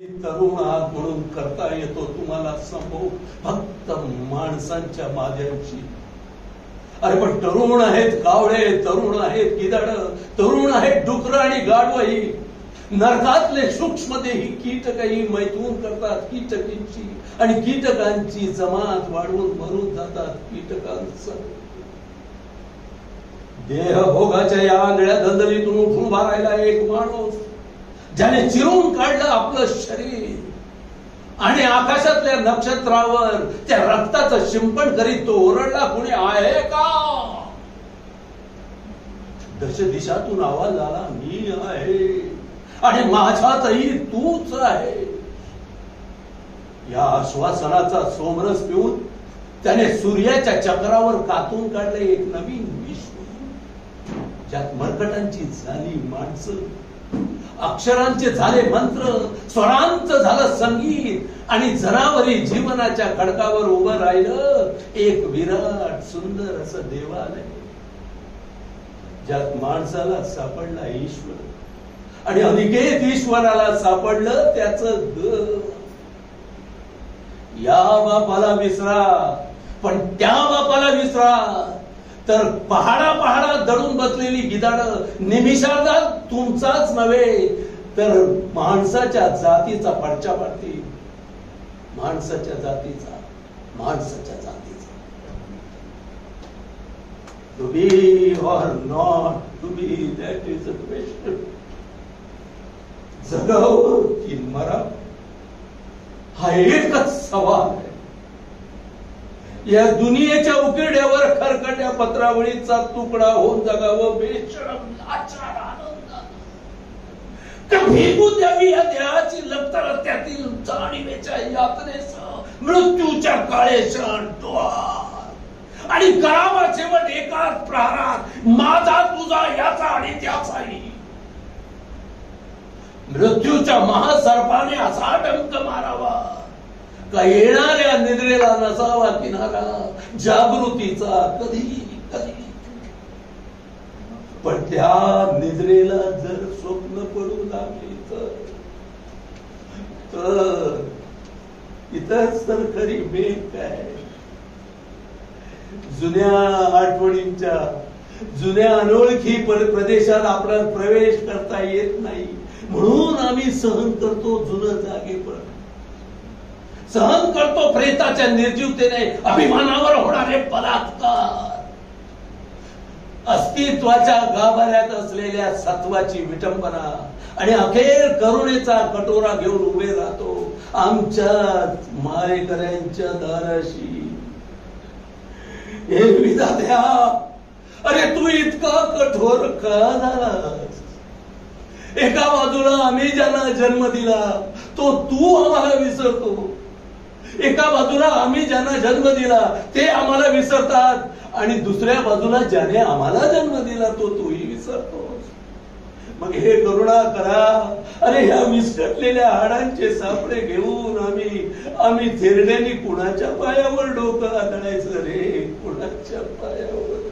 तरुण आहात म्हणून करता येतो तुम्हाला संभोग फक्त माणसांच्या माध्यमाची. अरे पण तरुण आहेत कावळे, तरुण आहेत गिधाड, तरुण आहेत डुकर आणि गाढवही. नरकातले सूक्ष्मदेही कीटकही मैथून करतात कीटकींची आणि कीटकांची जमात वाढवून मरून जातात कीटकांचं. देहभोगाच्या या आंधळ्या दलदलीतून उठून मारायला एक माणूस ज्याने चिरून काढलं आपलं शरीर आणि आकाशातल्या नक्षत्रावर त्या रक्ताचं शिंपण करीत तो ओरडला, कुणी आहे का? दश दिशातून आवाज आला, मी आहे आणि माझ्यातही तूच आहे. या आश्वासनाचा सोमरस पिऊन त्याने सूर्याच्या चक्रावर कातून काढले एक नवीन विश्व, ज्यात मरकटांची झाली माणसं, अक्षरांचे झाले मंत्र, स्वरांचं झालं संगीत आणि जनावरी जीवनाच्या खडकावर उभं राहिलं एक विराट सुंदर असं देवालय, ज्यात माणसाला सापडला ईश्वर आणि अनिकेत ईश्वराला सापडलं त्याचं घर. या बापाला विसरा, पण त्या बापाला विसरा तर पहाडा दडून बसलेली गिधाड निमिषार्धात तुमचाच नव्हे तर माणसाच्या जातीचा पडचा पडतील. माणसाच्या जातीचा. To be or not to be, that is a question. जगावं की मरा हा एकच सवाल आहे. या दुनियेच्या उकिरड्यावर खरकट्या पत्रावळीचा तुकडा होऊन जगावं बेशरम लाचार आनंदात, का फेकू द्यावी या देहाची लपतर त्यातील जाणीवेच्या यातनेसह मृत्यूच्या काळेशान द्वार आणि करावा शेवट एकाच प्रहारात माझा तुझा याचा आणि त्याचाही. मृत्यूच्या महासर्पाने असा डंक मारावा का येणाऱ्या निद्रेला नसावा किनारा जागृतीचा कधी कधी. पण त्या निद्रेला जर स्वप्न पडू लागली तर इथंच तर खरी भेट काय. जुन्या आठवणींच्या जुन्या अनोळखी प्रदेशात आपल्याला प्रवेश करता येत नाही म्हणून आम्ही सहन करतो जुनं जागेपण, सहन करतो प्रेताच्या निर्जीवतेने अभिमानावर होणारे बलात्कार, अस्तित्वाच्या गाभाऱ्यात असलेल्या सत्वाची विटंबना आणि अखेर करुणेचा कटोरा घेऊन उभे राहतो आमच्या मारेकऱ्यांच्या दाराशी. हे विधात्या, अरे तू इतका कठोर का झालास? एका बाजूला आम्ही ज्यांना जन्म दिला तो तू आम्हाला विसरतो, एका बाजूला आम्ही ज्यांना जन्म दिला ते आम्हाला विसरतात आणि दुसऱ्या बाजूला ज्याने आम्हाला जन्म दिला तो तूही विसरतोस. मग हे करुणा करा. अरे ह्या विस्कटलेल्या हाडांचे सापडे घेऊन आम्ही थेरड्यांनी कुणाच्या पायावर डोकं आदळायचं रे? कुणाच्या पायावर?